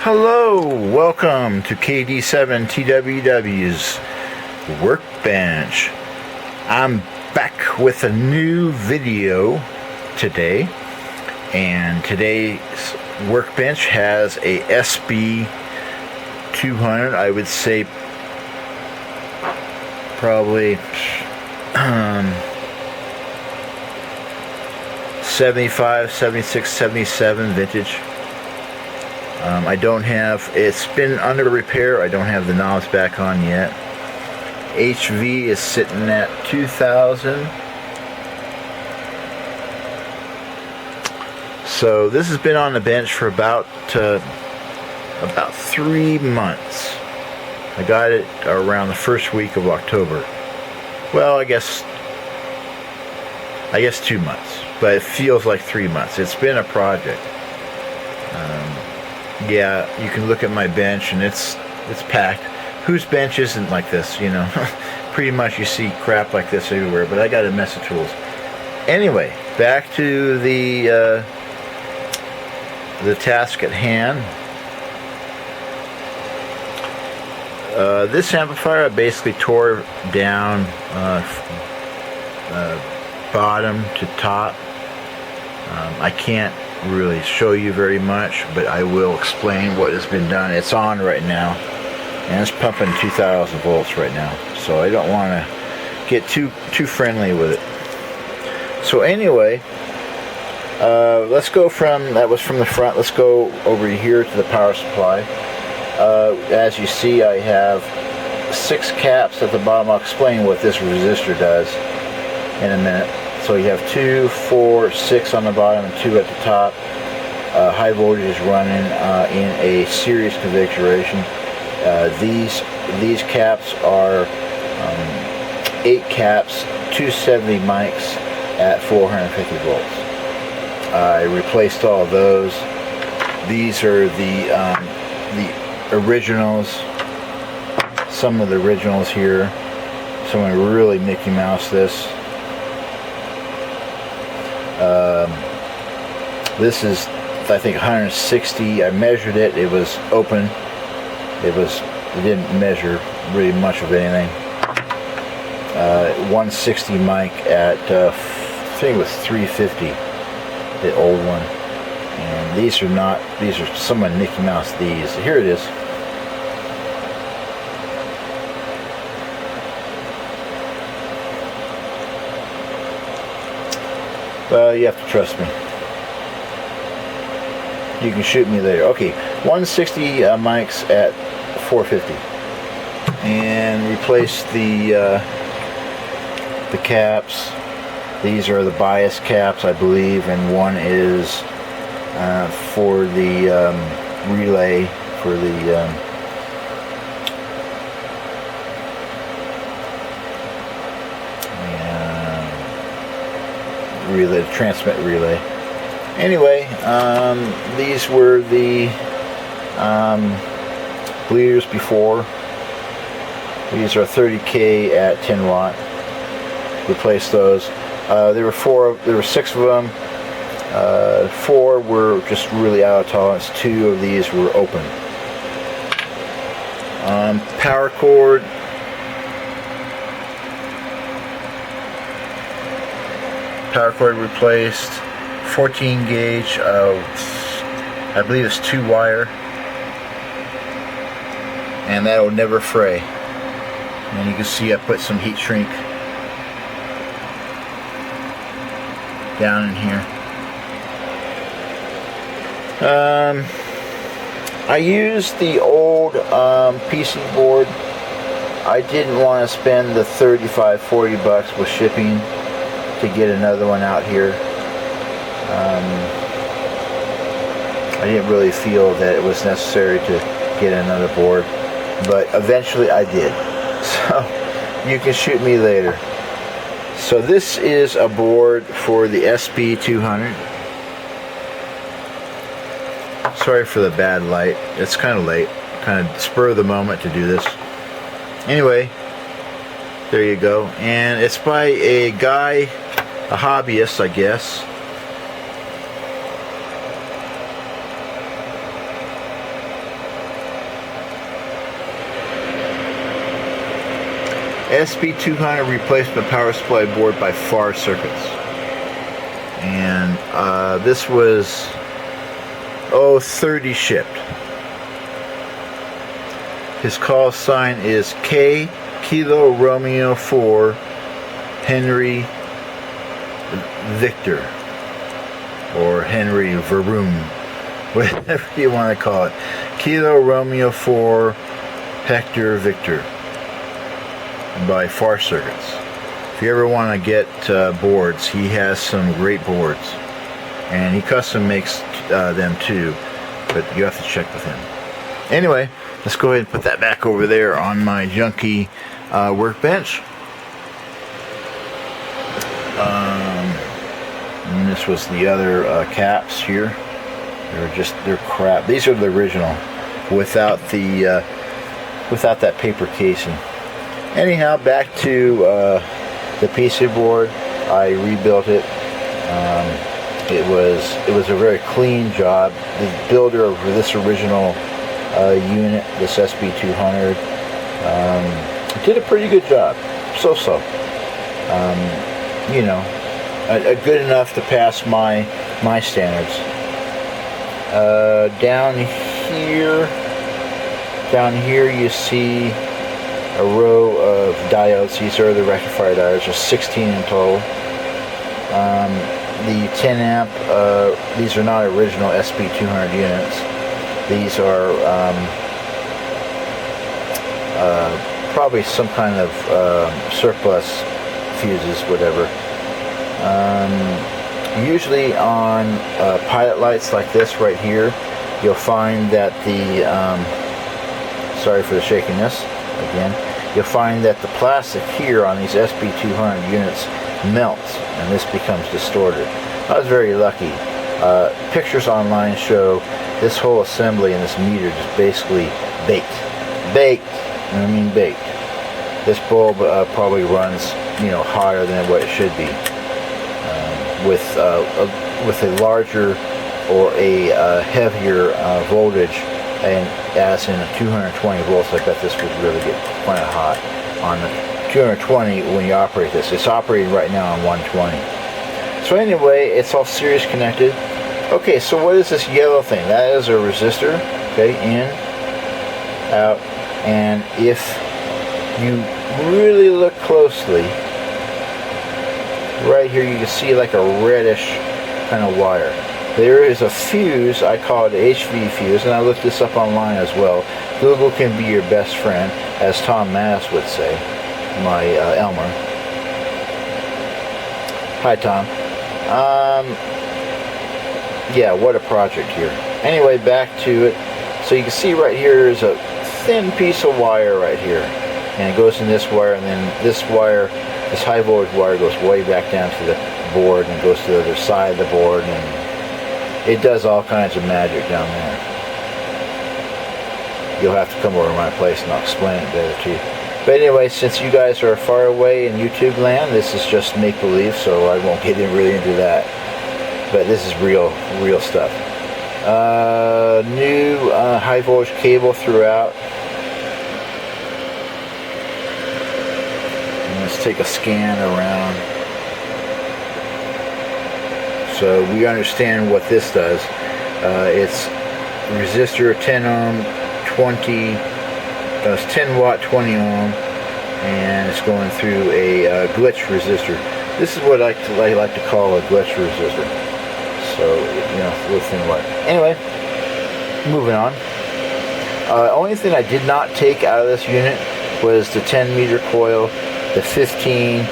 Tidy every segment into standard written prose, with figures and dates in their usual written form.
Hello, welcome to KD7TWW's Workbench. I'm back with a new video today, and today's workbench has a SB200. I would say probably 75, 76, 77 vintage. I don't have, it's been under repair. I don't have the knobs back on yet. HV is sitting at 2000. So this has been on the bench for about 3 months. I got it around the first week of October. Well, I guess 2 months, but it feels like 3 months. It's been a project. Yeah, you can look at my bench and it's packed. Whose bench isn't like this, you know? Pretty much you see crap like this everywhere, but I got a mess of tools. Anyway, back to the task at hand. This amplifier I basically tore down bottom to top. I can't really show you very much, but I will explain what has been done. It's on right now, and it's pumping 2000 volts right now, so I don't want to get too friendly with it. So anyway, let's go from, that was from the front, let's go over here to the power supply. As you see, I have 6 caps at the bottom. I'll explain what this resistor does in a minute. So you have 2, 4, 6 on the bottom and 2 at the top. High voltage is running in a series configuration. These caps are 8 caps, 270 mics at 450 volts. I replaced all those. These are the originals. Some of the originals here. Someone really Mickey Mouse this. This is, I think, 160. I measured it. It was open. It didn't measure really much of anything. 160 mic at I think it was 350. The old one. And these are not. These are someone Mickey Mouse. These. Here it is. Well, you have to trust me. You can shoot me later. Okay, 160 mics at 450, and replace the caps. These are the bias caps, I believe, and one is for the relay for the relay, transmit relay. Anyway, these were the bleeders before. These are 30K at 10 watt. Replace those. There were 6 of them. 4 were just really out of tolerance. 2 of these were open. Power cord. Power cord replaced. 14 gauge of, I believe it's 2 wire, and that'll never fray. And you can see I put some heat shrink down in here. I used the old PC board. I didn't want to spend the $35-40 with shipping to get another one out here. I didn't really feel that it was necessary to get another board, but eventually I did. So you can shoot me later. So this is a board for the SB200. Sorry for the bad light. It's kind of late. Kind of spur of the moment to do this. Anyway, there you go. And it's by a guy, a hobbyist, I guess. SB200 replacement power supply board by Far Circuits. And this was 30 shipped. His call sign is K Kilo Romeo 4 Henry Victor, or Henry Verum, whatever you want to call it. Kilo Romeo 4 Hector Victor by Far Circuits. If you ever want to get boards, he has some great boards, and he custom makes them too, but you have to check with him. Anyway, let's go ahead and put that back over there on my junky workbench. And this was the other caps here. They're crap. These are the original, without that paper casing. Anyhow, back to the PC board. I rebuilt it. It was a very clean job. The builder of this original unit, this SB200, did a pretty good job. So. You know, good enough to pass my standards. Down here you see a row of diodes. These are the rectifier diodes. There's 16 in total. The 10 amp, these are not original SB200 units. These are probably some kind of surplus fuses, whatever. Usually on pilot lights like this right here, you'll find that the sorry for the shakiness again, you'll find that the plastic here on these SB200 units melts and this becomes distorted. I was very lucky. Pictures online show this whole assembly and this meter just basically baked, and I mean baked. This bulb probably runs, hotter than what it should be. With a larger or a heavier voltage, and as in a 220 volts, I bet this would really get quite hot. On the 220, when you operate this, it's operating right now on 120. So anyway, it's all series connected. Okay, so what is this yellow thing? That is a resistor. Okay, in, out, and if you really look closely, right here you can see like a reddish kind of wire. There is a fuse, I call it HV fuse, and I looked this up online as well. Google can be your best friend, as Tom Mass would say, my Elmer. Hi Tom. Yeah, what a project here. Anyway, back to it. So you can see right here is a thin piece of wire right here, and it goes in this wire, and then this wire, this high voltage wire, goes way back down to the board and goes to the other side of the board, and it does all kinds of magic down there. You'll have to come over to my place and I'll explain it better to you. But anyway, since you guys are far away in YouTube land, this is just make-believe, so I won't get really into that. But this is real stuff. New high voltage cable throughout. And let's take a scan around. So we understand what this does. It's resistor 10 ohm, it's 10 watt, 20 ohm, and it's going through a glitch resistor. This is what I like to call a glitch resistor. So, little thin wire. Anyway, moving on. Only thing I did not take out of this unit was the 10 meter coil, the 15,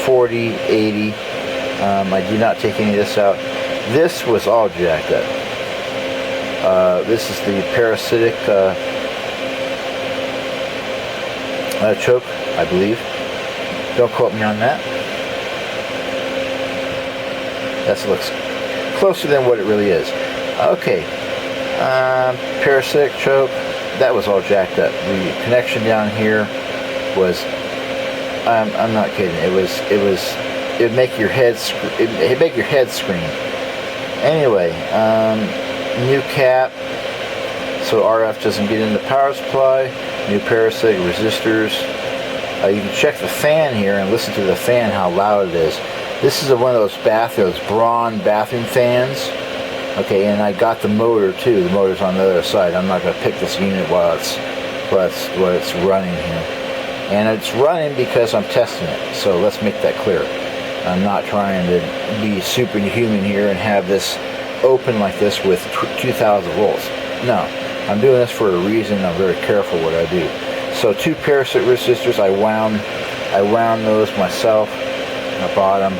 40, 80. I did not take any of this out. This was all jacked up. This is the parasitic choke, I believe. Don't quote me on that. That looks closer than what it really is. Okay. Parasitic choke. That was all jacked up. The connection down here was, I'm not kidding. It'd make your head scream. Anyway, new cap, so RF doesn't get in the power supply. New parasitic resistors. You can check the fan here and listen to the fan, how loud it is. This is one of those Braun bathroom fans. Okay, and I got the motor too. The motor's on the other side. I'm not going to pick this unit while it's running here. And it's running because I'm testing it. So let's make that clear. I'm not trying to be superhuman here and have this open like this with 2,000 volts. No, I'm doing this for a reason. I'm very careful what I do. So 2 parasitic resistors, I wound those myself. I bought them.